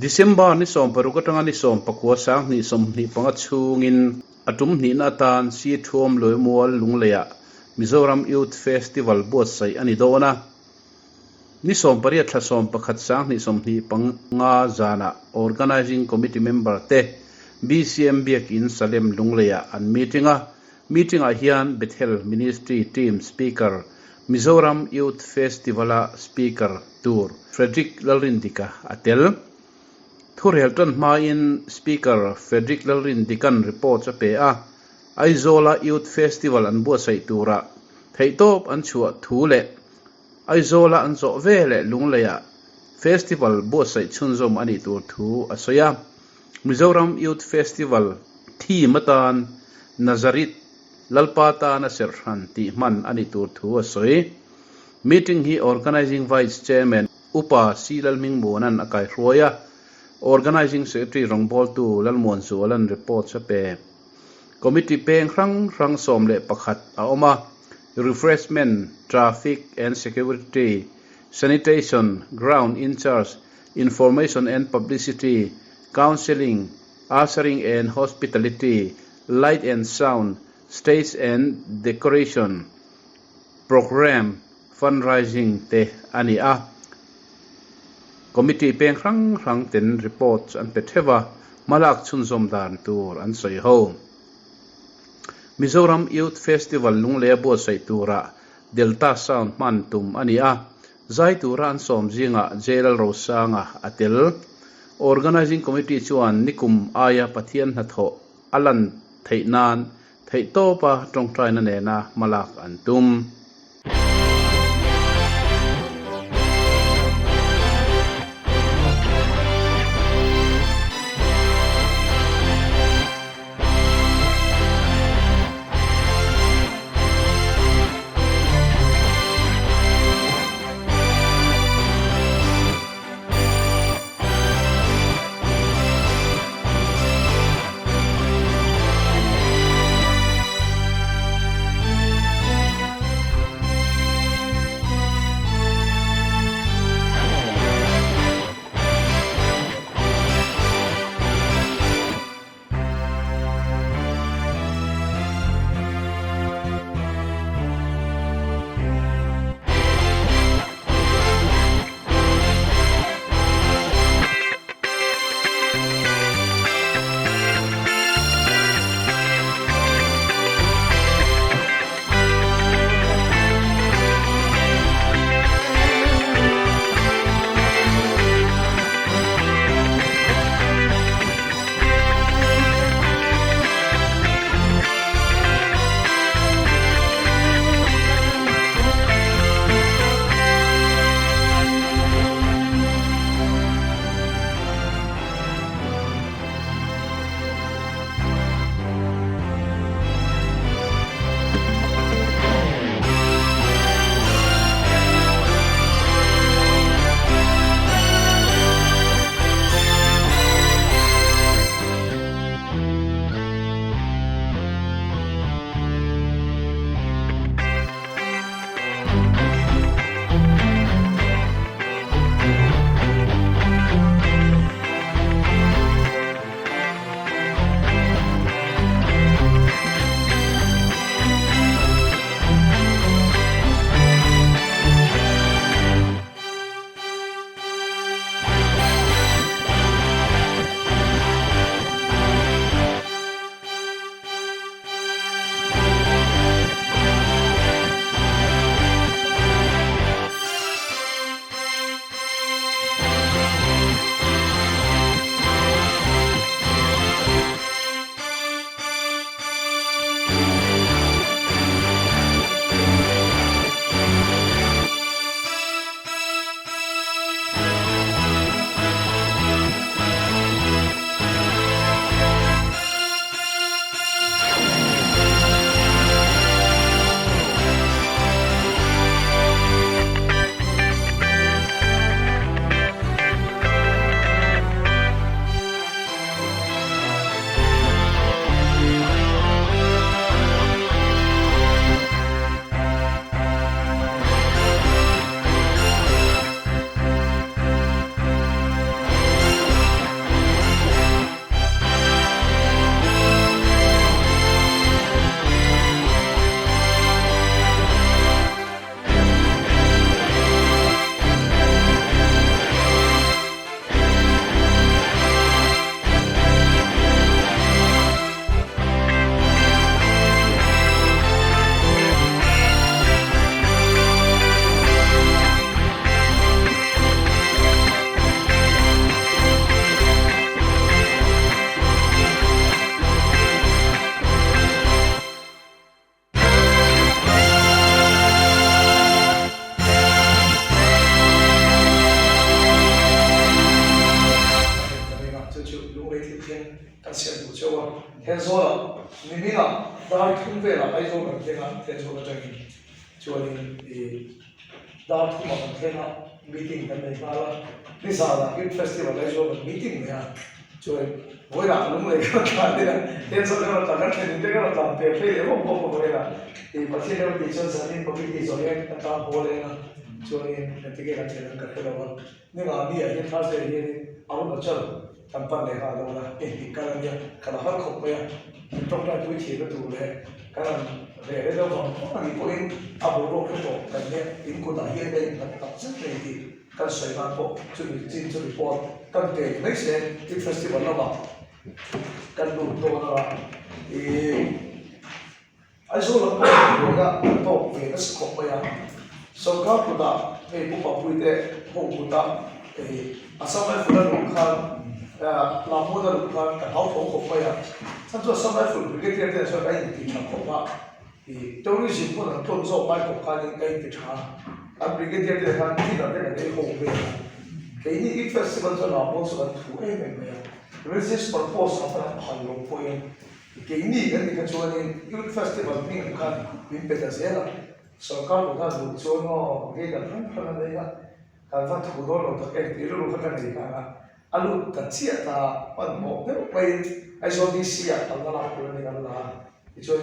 December ni som parukatanga ni som pakua sang ni som ni pangachungin atum ni na tan si thom loi mual lungleya Mizoram Youth Festival buatsai ani dona ni som pariat thla som pakhat sang ni som ni panga jana organizing committee member te BCM biak in Salem lungleya an meetinga hian Bethel Ministry team speaker Mizoram Youth Festival speaker tour Frederick Lalrindika atel Thurhelton ma in speaker Frederick Lalrindikan report ape Aizola Youth Festival an buatsai tura theitop an chua thule Aizola an zo vele lungleya festival buatsai chunzom ani tur thu asoya Mizoram Youth Festival thi matan Nazarit lalpata na serhanti man ani tur thu asoi meeting hi organizing vice chairman upa silalming bonan akai roya organizing secretary rongbol tu lalmon zualan report chape committee peng rang somle pakhat a oma refreshment traffic and security sanitation ground in charge information and publicity counseling ushering and hospitality light and sound stage and decoration program fundraising te ani committee peng rang ten reports an pethewa malak chunzom dan tur an soi ho Mizoram Youth Festival lungle bo sai tura Delta Sound man tum ani zai tura an som jinga jelal rosanga atel organizing committee chuan nikum aya pathian hatho alan theinan theitopa tongtraina nena malak antum là ai zo kan thena ten zo ka tangin chuanin da thu ma kan thena meeting kan nei pala ni sa la youth festival ai zo kan meeting ne chuan voi ra lung le ka ta de ten zo ka ta kan theni te ka ta pe pe le mo voi ra pathian level teacher sanin committee zo le ka ta bo le na chuanin te ke ka thena ka thela wa ni ga mi a ye tha se ye aru ba chal tampan le ha lo la ka la ya ka la har khop ya trong ra tôi chỉ có tụ lệ cái là để đâu còn có gì có in áp dụng cái tổ cái này in của đại hiện đây là tập rất là thì cái sợi lan bộ chuẩn bị xin chuẩn bị bỏ cái để lấy xe cái festival nó vào cái đủ đồ là thì ai số lượng người ta tổ về cái sự khổ bây giờ sau các cụ ta về bộ bảo vệ để hộ cụ ta thì sau này phụ nữ cũng khăn làm mua được cái áo thổ khổ bây giờท่าน做上海府这个店的时候，该经常恐怕，都是新不能做做买恐怕应该经常，这个店的看经常在那里后背，给你一个是个做老婆是个土哎没有，有些是个包上不能很容易，给你跟你看说你有个 festival 你看明白的些了，上港我看路做喏，给的很漂亮的呀，看他土多了，他哎，比如说看你看啊。alu kecil ta pan mo ne pai ai so di sia ta la ko ni kan la icho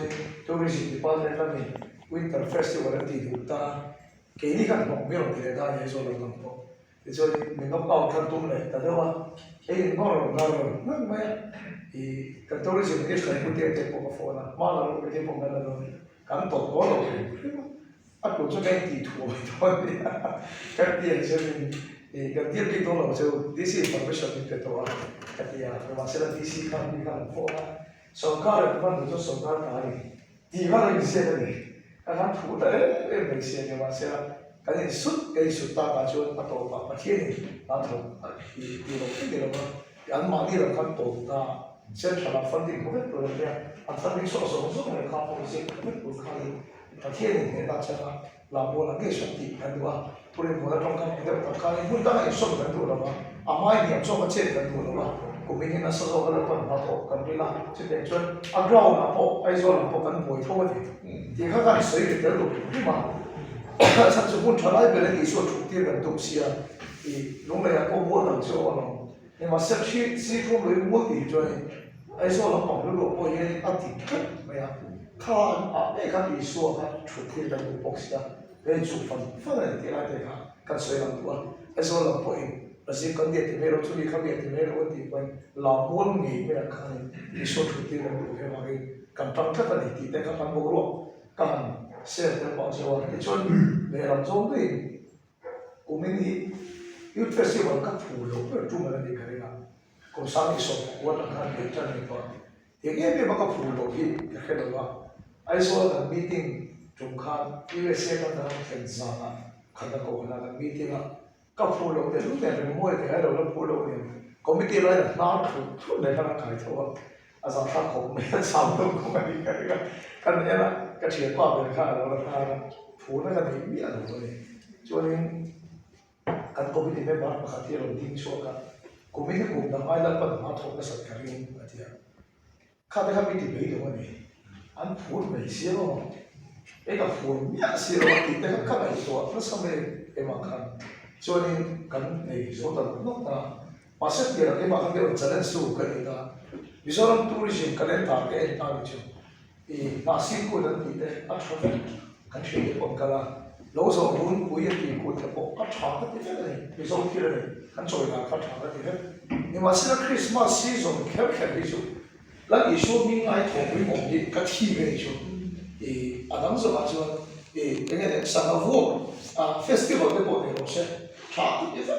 tourism department kan ni winter festival ti du ta ke ni kan mo me lo de da ye so lo kan ko icho ni no pa kan tum le ta de wa e no no ma ka tourism ni sai ko te te ko fo na ma la ko te po ga la no kan to ko lo a ko cho cái ti thu thôi cái tiền cho mình cái tiếp đi tôi làm sao DC information đi về tôi cái gì à mà sẽ là DC kan đi kan phố á sau đó là bạn được sau đó cái thì các anh sẽ là gì các anh phụ đấy em mình sẽ nhưng mà sẽ là cái gì suốt ta cả chỗ bắt đầu bắt thiên bắt đầu thì nó cái điều mà anh mà đi làm kan tổ ta sẽ là funding của cái program này anh funding số số này khá phong phú cái program bắt thiên này ta sẽ làm bộ là cái sản phẩm cái đó pour les voir donc quand les vous dans les choses que nous là-bas à moi il y a chose que nous là-bas comme il y a ça ça là pas pas comme là c'est sûr à grau là pas ai zo là pas kan bồi thôi thì các bạn suy nghĩ được nhưng mà thật sự muốn trở lại về cái số chủ tiền là đồng xia thì lúc này có mua được cho nó nhưng mà sẽ chỉ không lấy mua thì cho ai zo là bằng được bao nhiêu ăn thì mà ya看啊那个比说他出tiền là một bốc xia cái chủ phần phần này thì lại thế kan soi làm tua ai số làm point là gì kan điện thì mấy lúc chúng đi khám điện thì mấy lúc thì point là muốn nghỉ mới là khăn thì số thứ tiền là đủ cái mà cái kan tăng thấp này thì cái kan bốc lúa kan sẽ được bảo cho cái chuyện về làm giống cái của mình thì youth festival các phụ lục ở trung là đi cái nào còn sáng đi số của nó kan điện chân này thôi thì cái việc mà các phụ lục thì cái đó ai số là meeting chúng khan USA kan da ken zana khana ko na la meeting ka phulo de lu de mo de ha lo phulo de committee la na thu le ka kai tho a za ta ko me sam to ko ni ka ka kan ya la ka thie pa be kha lo la ka phu na ka ni mi a lo de cho nên kan committee me ba kha ti lo ding so ka committee ko da mai la pa ma tho ka sa ka rin a ti kha de ka meeting be do ni an phu me si lo cái phun nhã xí rồi thì cái các bạn số nó xong rồi cái mặt khăn cho nên cái này số tận nó ta mà sẽ kia là cái mặt khăn cái là chân số cái này ta ví dụ như tourism cái này ta cái này ta ví dụ thì mà xin cô đơn thì đấy ăn thôi cái chuyện cái bông cái là lâu sau muốn cuối thì cô thì bộ ăn cháo cái này ví dụ kia này ăn rồi là ăn cháo cái này nhưng mà sẽ là Christmas season kéo ví dụ là cái số mình ai thổi với một cái thi về ví dụ Adam zoba cho cái này Sangavo festival cái bộ này nó sẽ thả cái gì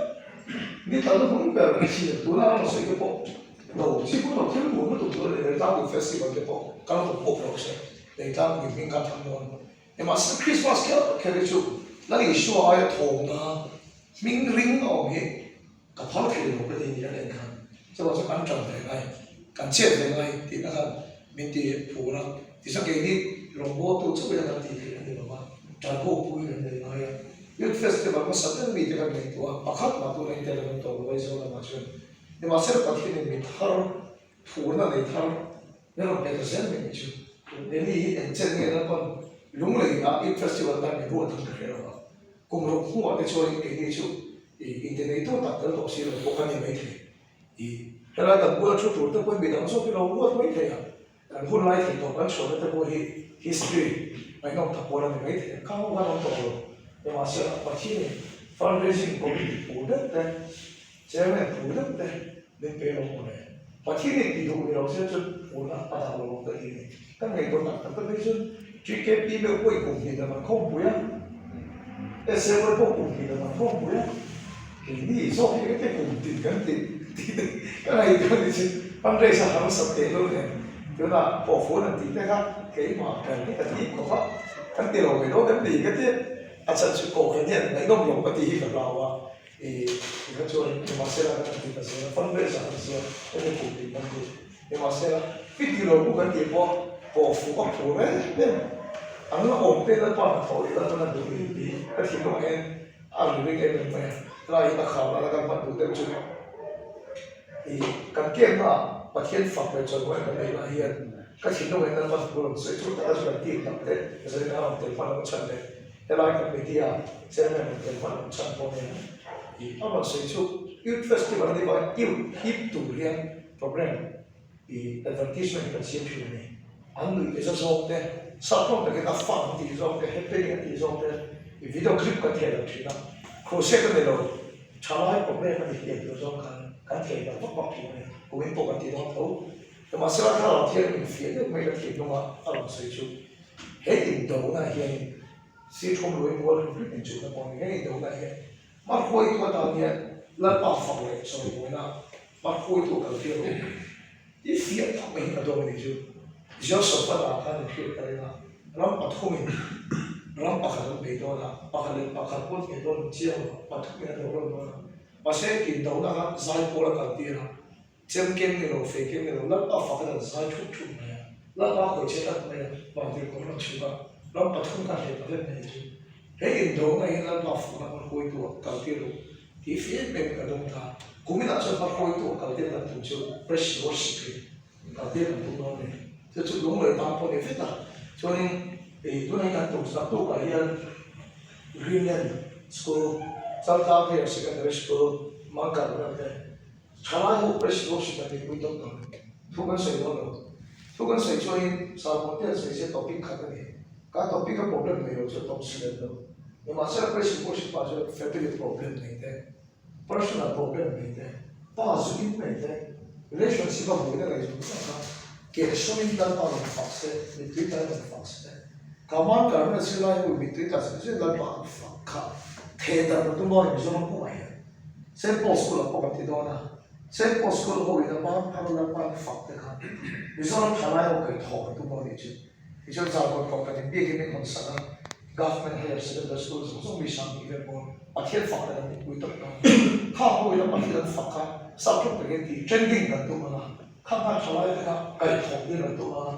đi tao nó không biết cái gì tôi nói nó sẽ cái bộ đầu chỉ có nó thiếu một cái tổ chức để tao cái festival cái bộ cái nó bộ nó sẽ để tao cái mình cái thằng nó nhưng mà Christmas cái chú là cái show ai thùng na mình ring ở cái cái pháo cái nó cái gì đấy này cho nó sẽ cắn tròn này cắn chết này thì nó là mình thì phụ lắm thì sao cái đi lòng bộ tổ chức bây giờ thì cái này mà tràn bộ vui cái này nói youth festival có sẵn những cái này tụi à khác mà tụi này thì là mình tổ bây giờ là mà chuyện nhưng mà sẽ có cái này mình thao phụ nó này thao nhưng mà bây giờ sẽ mình chứ ini encen ni na kon lung le a in festival ta ni ru thang ke ro kum ro khu a te choi ke ni chu internet to ta tar to si ro ko kan ni mai the i hela ta bu chu tu ta ko bi dang so ki lo wo mai the ya kan hun lai the to kan so ta ko hi history mai no ta ko ra ni mai the ka ho ga no to ro ya ma sia pa chi ni fundraising ko bi pu da ta chairman pu da ta den pe lo ko ne và khi này thì đủ điều sẽ chân muốn là bắt đầu lòng tự nhiên các ngày tôi đặt các cái chân truy kết đi đâu quay cùng thì là mà không vui á để xem nó cùng thì là mà không vui á thì đi so với cái cùng thì cái này tôi thì ban đây sẽ làm sập tiền luôn này tức là bỏ phố là tí cái khác cái mà cái tí của họ cái tiền rồi đó cái gì cái tiết à chân sự cổ cái tiền lấy nông lòng cái tí cả vào cái chỗ này mà sẽ là cái gì là sẽ phân biệt sản xuất cái này cũng bị phân biệt mà sẽ là cái gì rồi cũng cái gì bỏ phụ các phụ đấy anh nó ổn định là toàn phổ thì là nó được đi cái gì đó em anh được cái mình mà là hiện tại khảo là cái phần đủ tiêu chuẩn thì cái kia nó bắt hiện phật về cho mọi người là hiện cái gì đó em nó bắt buộc sẽ chúng ta sẽ tìm tập đấy sẽ là làm tiền phần nó chân đấy thế là cái mình thì sẽ là tiền phần nó chân của mình thì ông là sử dụng youth festival này gọi youth hip to riêng program thì advertisement là xem phim này anh người cái số thế sau đó cái ta phẳng thì số cái happy thì số thế thì video clip cái thể là chuyện đó crochet cái này rồi trả lại program cái thì cái số cái thể là bắt bắt phim này cũng mình bộ cái thì đó thôi nhưng mà sau đó thì mình phía được mấy cái thì nó mà ông là sử dụng hết tiền đầu này hiện sẽ không đối với một cái chuyện là còn cái tiền đầu này mà khôi tua tao nhé là bảo phòng này rồi mỗi năm mà khôi tua cần tiền luôn đi phía tao mình là đồ này chứ giờ sắp bắt đầu ăn phía cái này làm bắt không mình làm bắt hàng bị đó là bắt hàng quân bị đó chiêu bắt không mình là đồ đó mà sẽ kiến đầu là giải phẫu là cần tiền là chém kem này rồi phê kem này rồi làm bắt phòng là giải chút chút này làm bắt hồi chết này bằng việc của nó chịu đó làm bắt không cần tiền là lên này chứ cái hiện đồ này là bảo phụ là con khôi tua cầu tiêu luôn thì phía bên cái đông ta cũng biết là cho con khôi tua cầu tiêu là tổ chức fresh worship cầu tiêu là tổ đó này cho chúng đúng người ta có thể biết là cho nên thì tôi này là tổ chức tổ cái Greenland School South Africa Secondary School mang cả rồi đấy khá là hữu fresh worship là cái quy tắc đó thu cái sợi đó rồi thu cái sợi cho nên sau một tiết sẽ topic khác này các topic các problem này rồi cho top student đâu nhưng mà sẽ phải sử dụng bao giờ family problem này thế personal problem này thế bao giờ cũng này thế relationship và mối này chúng ta cái số mình đang tạo ra phát sinh mình tự tạo ra phát sinh cảm ơn cả những sự lai của mình tự tạo ra sự lai bảo phát khá thế đó là tôi nói mình không có ai sẽ post của là có cái đó na sẽ post của là có cái đó mà nó là bảo phát thế cả mình không phải là một cái thọ tôi nói chứ thì cho rằng còn cái việc cái mình còn sợ government higher secondary schools cũng bị sang đi về bọn bắt hiện phạt là một quy tắc đó khác với là bắt hiện phạt khác sau lúc cái gì trending là tụi nó khác khác sau lại cái thòng đi là tụi nó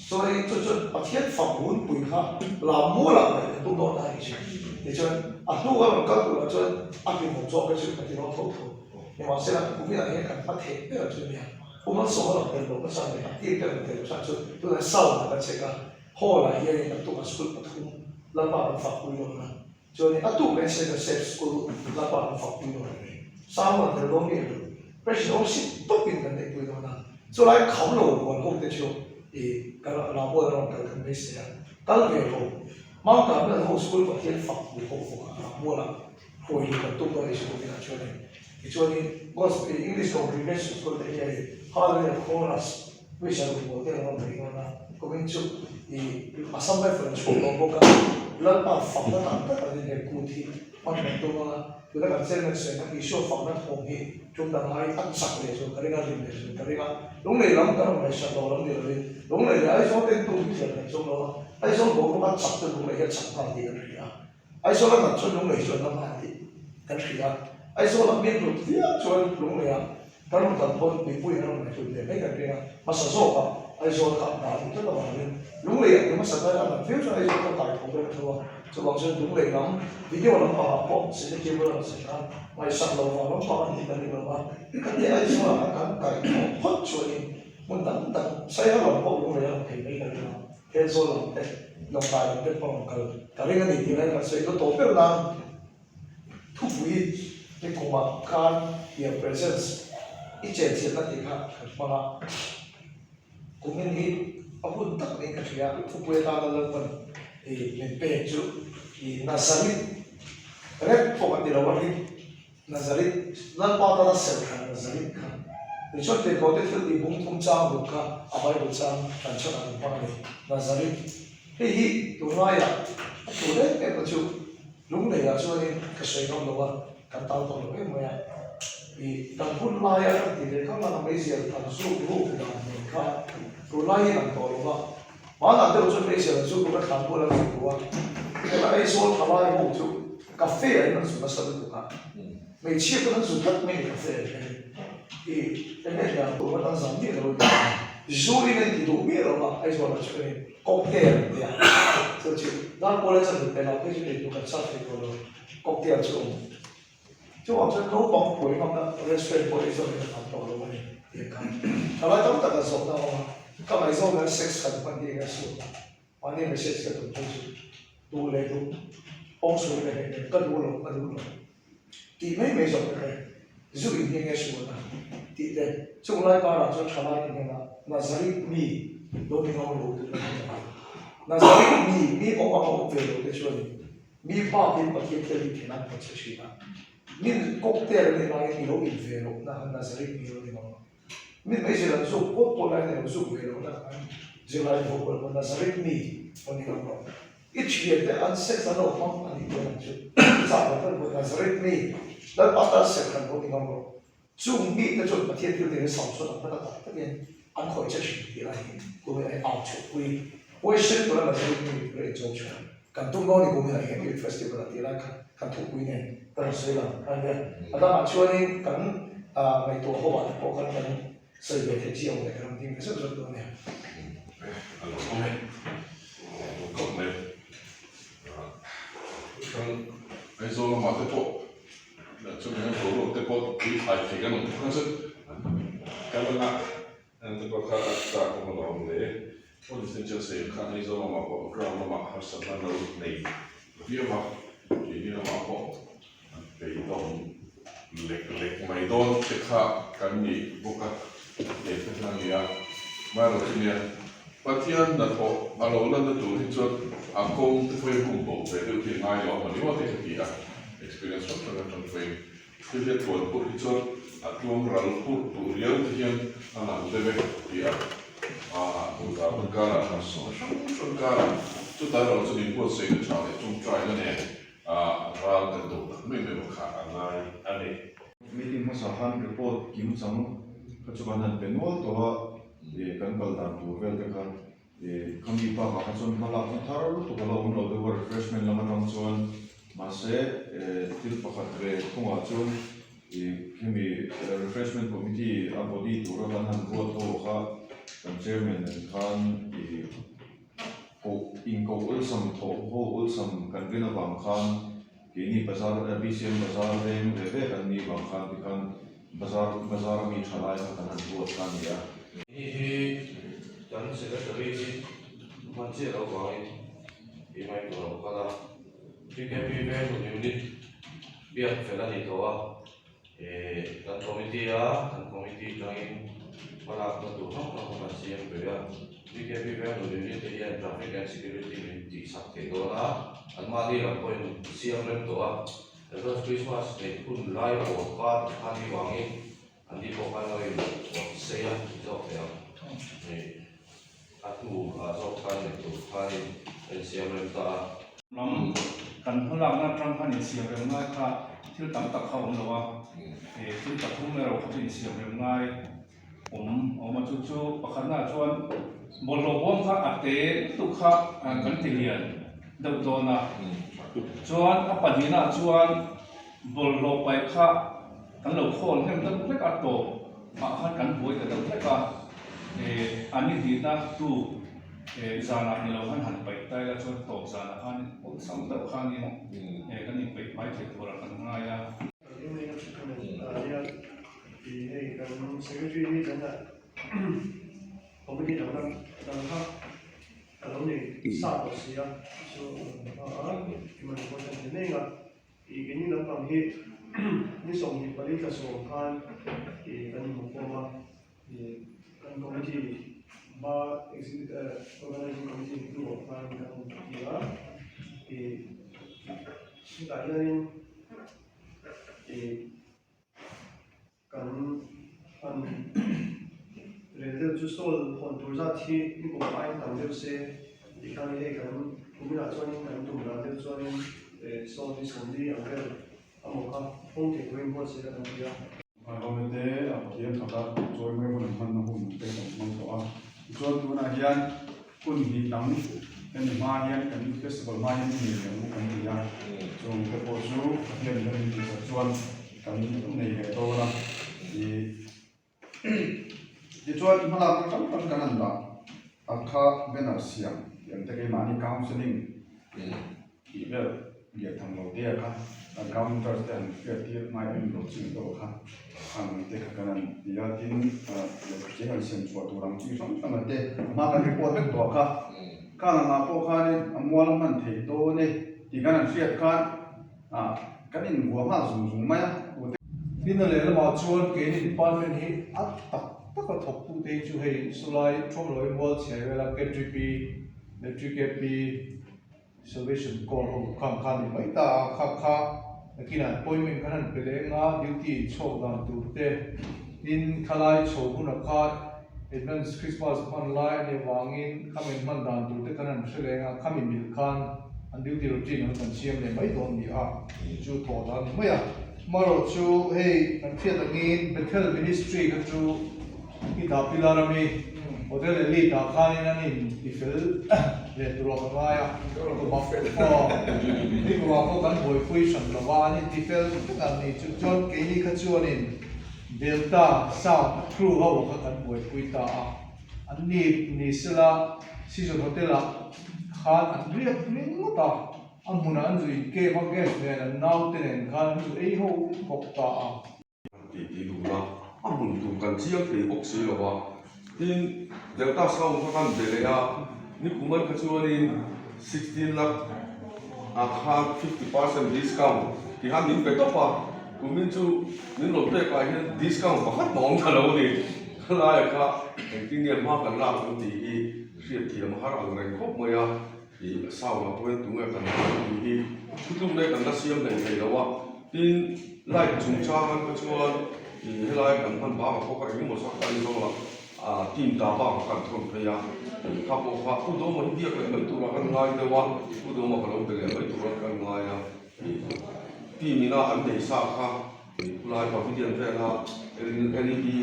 rồi cho bắt hiện phạt muốn quy khác làm mua là cái tụi nó này chứ để cho tụi nó cái tụi nó cho cái một chỗ cái chuyện cái nó thấu thấu nhưng mà sẽ là cũng biết là cái cần bắt hiện cái là chuyện gì cũng nó số là cái đồ nó sang này tiếp cái cái nó sang chuyện tụi nó sau là cái chuyện cái hồi lại cái là tụi nó school bắt thùng là bảo pháp quy luật là cho nên tụi mình sẽ là safe school là bảo pháp quy luật này sao mà được không biết được pressure ship tốt bình cái này quy luật là cho lại khảo lồ còn không thể chịu thì cái là làm bữa đó cái mấy sự cái về rồi mang cả cái whole school và thiên pháp của họ mua là hồi là tụi tôi sẽ có cái cho nên gospel English congregation school đấy là hallelujah chorus với sự của cái là mấy con là có bên chụp thì assembly phần chụp nó có cái lần bảo phẩm nó nằm tất cả những cái cụ thể mà mình tôi là chúng ta cần xem là sẽ cái số phẩm nó thông hệ chúng ta nói ăn sạch để rồi cái này để rồi cái này đúng này lắm cái này sạch đồ lắm điều này đúng này ai số tên tôi biết là số đó ai số bộ nó ăn sạch tôi đúng này cái sạch là gì cái này ai số nó ăn số đúng này số nó là gì cái này ai số nó biết được thì số đúng này cái nó cần con bị quên nó này rồi để cái này mà sản xuất à ai số cả đã rất là hoàn thiện đúng này nhưng mà sản xuất là mình phiếu cho ai số nó tài không được thôi cho bằng chân đúng này lắm vì cái nó bảo họ sẽ kêu là sẽ ra ngoài sẵn lâu vào nó bảo thì cái này là cái này ai số là cái hot cho nên muốn tận tận xây nó là đúng này là thì mấy cái này thế số lòng thế lòng tài lòng thế phong cái này cái thì này là sẽ có tổ chức làm thu phí cái công việc can the presence ít chuyện chuyện là thì khác mà cũng như thế ông cũng tất nhiên cái gì thu phí ta là lần thì mình bê chú thì Nazareth rep phong cái điều đó Nazareth lần bao ta là sẽ thành Nazareth thì cho nên có thể thì bung thung trang được cả abai được trang thành cho anh phong này Nazareth thì tụi nó à tụi đấy cái cái chú lúc này là cho nên cái sợi nó nó cái tao tao nó cái mà thì tao phun lai à thì để không là mấy gì thằng su lu cái đó mình cả rồi lai làm to luôn mà là đều cho mấy gì là su cái thằng phun là su quá cái là ai số thằng lai một chú cà phê ấy nó su nó sao được cả mấy chiếc cái nó su rất mấy cà phê thì cái này là tụi nó đang giảm đi rồi dù đi nên thì đủ biết rồi mà ai số là cho nên cocktail thì so chứ đang qua lên sân bay là cái gì để tụi sát thì có rồi cocktail chứ họ sẽ nấu bóng cuối năm đó restaurant cuối rồi thì làm to rồi này thì cái lại tao ta cái số nào mà cái này số là sex cần quan điểm cái số quan điểm là sex cái tụi đủ lấy đủ bóng số này cái đủ rồi thì mấy số cái dù in cái số là thì đấy chúng lại bảo là cho thằng lại cái là Nazareth mi đối với ông lũ thì Nazareth mi ông về rồi cái chuyện mi ba bên bạc cái thì nó có sự gì đó mình cocktail này nói thì nó bị về rồi là Nazareth mi rồi thì mình bây giờ là dùng cốt lại này dùng về rồi là giờ lại vô là Nazareth mi còn thì nó ít chuyện để ăn sẽ nó không ăn thì nó chứ sao mà phân của Nazareth mi đã bắt đầu sẽ thành của thì nó chung mi cái chuyện mà thiên tiêu thì sản xuất là nó tất nhiên ăn khỏi chất thì là của mình ảo chủ quy với sự của nó là Nazareth mi để cho chúng cần tung nó thì của mình là hiện festival thì là cần thủ quy này cần xây làm anh em ở đó mà cho nên cần ngày tổ hậu bạn có cần xây về thế chiều để làm team rất rất nhiều này cái số mà cái bộ là cho nên số lượng cái bộ thì phải thì cái nó không rất cái là anh tôi có khá là cũng là một đề có thể sẽ xây khá là số mà bộ ground mà học sinh nó này biết mà chỉ như là bộ về đồng lệch mấy đôi thì khác cái gì bộ cái để cái này à mà rồi thì này bắt thiên là bộ alo là nó đủ thì cho công ty phải cùng bộ về được thì ngay đó mà nếu mà thì gì à experience of the training thì hiện tại bộ thì cho tuồng ra lúc tụ riêng thì hiện là nó về thì chúng ta vẫn cả là chúng ta chúng ta là cho nên bộ xây dựng cho nên chúng try cái này ra cái đồ mình khá là anh ấy meeting mà sahan report kim sang cái chỗ này bên ngoài đó thì cần cần làm tour về cái cái thì không đi pa cái chỗ mà làm thar lúc tụi nó uống đồ refreshment làm ăn chỗ mà sẽ tiếp bắt về không ở chỗ thì khi mình refreshment committee body tour làm ăn vote ho cái chairman khan thì cô in cô ulsam thổ ho ulsam kan vina bang khan kini bazar BCM bazar ve kan ni bang khan thì kan bazar mi thalai kan han buat kan ya hi dan secretary hi manche lo wai i mai to kala PKP ve unit biak fela ni to a dan committee join wala ko to ha CM ve ya PKP ve unit area traffic and security committee sak ke do na an ma di ra point CM rem to a the Christmas day kun lai ko ka ani wangi andi ko ka noi saya job ya aku job kan itu kan siam renta nam kan holang na tram kan siam rem ngai kha thil tam tak kha om lawa thil tak thum le ro kha siam rem ngai om chu chu pakhan na chuan bol lo bom kha ate tu kha kan tilian do do na chuan apadina chuan bol lo pai kha kan lo khol hem tak lek ato khan kan boi ka tak lek a ani di na tu zana ni lo han han pai tai la chuan to zana han sam tak khan ni kan ni pai pai thek thora kan nga ya thì cái secretary đi chẳng hạn không biết đâu đâu đâu kalau ni sa to sia so kiman ko tan ne nga ini lampang hi ni som ni pali ka so kan kan mo ko ma kan committee ba organizing committee tu kan kan dia kita ini kan kan Rede justo con turza ti ni ko ai tam de se di kan ni kan kumina choni kan tu na de choni so ni sondi angel amoka phong ke ko mo se kan dia Ahomete apian kata joy mai mun han na hum te tam mang to a joy tu na hian kun hi dang kan ma hian kan festival ma hian ni le mu kan dia jong ke po su hian ni sa chuan kan nei he to na di chuan malam kan kan kanan ba akha benar siam yang te ke mani counseling email dia thang lo dia ka counter dan dia mai in lo ching to ka ang te ka kanan dia tin jengal sen chua tu rang chi sam sam te ma kan report bek to ka na po ka ni amwal man the to ne ti kanan siat kan kanin gua ma zum zum mai Pina le lama chuan ke ni department hi at tak taka thok pu te chu hei sulai thom loi mol chhe vela KTP electric salvation call ho kham khan ni mai ta kha kina appointment kan pele nga duty chok dan tu te in khalai chho hu na kha advance Christmas online ni wangin khamin man dan tu te kan sele nga khamin bil khan an duty routine kan siam le mai don ni a chu tho dan mai a maro chu hey an phiat angin Bethel ministry ka chu kita pilarami hotel li ta khanin anin ifel le turo ka ya ko ba ni ko ko kan boy fusion lo wa ni tifel ka ni chu chon ke ni kha chuanin delta south crew ho ka kan boy fuita an ni sila season hotel a khan an riak ring mata amuna an zui ke ma ges ne an nau ten khan zu ei ho kok ta ti lu la amun tu kan chiang te ok si lo wa tin delta south ka kan bele ya ni kuman ka chuanin 16 lakh a kha 50% discount ti han nin pe to pa kumin chu nin lo pe ka hin discount pakhat mong ka lo ni khala ka tin ni ma kan la tu ti i riat ti ma har ang rai khop ma ya i sau la point tu nga kan hi kutum le kan la siam nei nei lo wa tin lai chung cha han ka chuan i helai kan han ba ko ka ni mo sa ka ni lo la team ta ba kan thon pe ya ka po ka ku do mo dia kan mai tu ra kan ngai de wa ku do mo ka lo de mai tu ra kan ngai ya team ni na an nei sa kha lai pa vidian ve na any di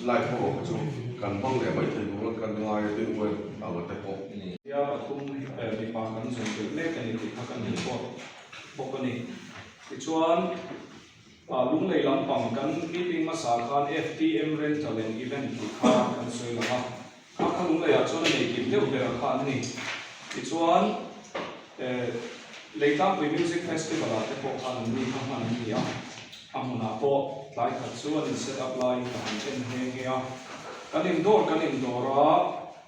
lai ko ka chu kan bang le mai tu ra kan ngai de we a wa te po ya kum di pa kan so ke le kan ni ka kan ni ko pokoni chuan lung lei lampang kan meeting ma sa khan FTM rental and event kha kan soi lama kha lung lei a chuan nei kim deuh ber kha ni chuan leitam music festival a te po khan ni kha man ni a amuna po lai kha chuan set up lai kan chen he he a kan indoor a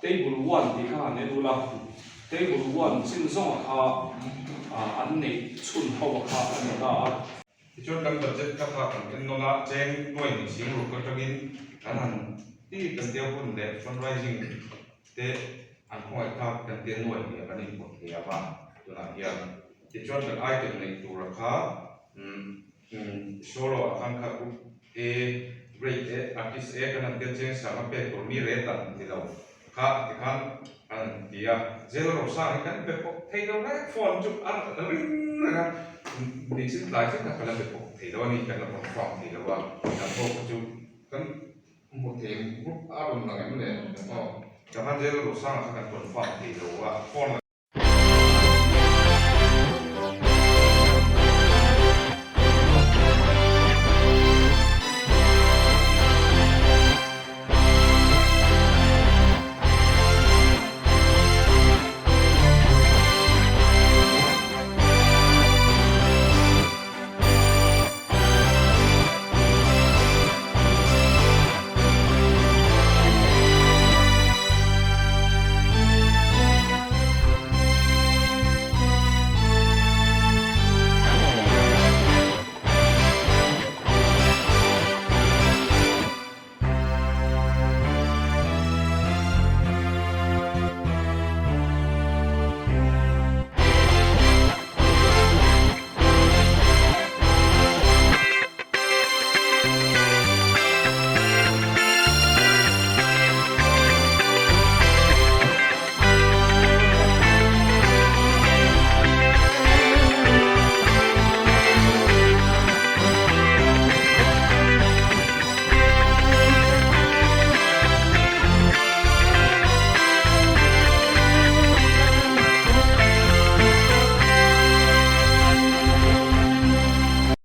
table 1 ti kha ne dula table 1 chin zong kha an nei chun ho kha an da Ichon kan budget ka pa kan nola cheng noi ni sing ru ko tagin kanan ti kan dia pun de fundraising te an khoi ka kan dia noi ni kan ni ko ya ba to na ya ichon kan item nei tu ra kha solo akan ka e great artist e kan dia cheng sa pe to mi re ta ti lo kha ti kan an dia zero ro sa kan pe ko thei lo na phone chu an ring na ni sin lai sin ka kala pe ko thei lo ni kan la phone thei lo wa kan ko chu kan một thêm group album là ngày mới này, ka han zero ro sa kan phone thei lo wa phone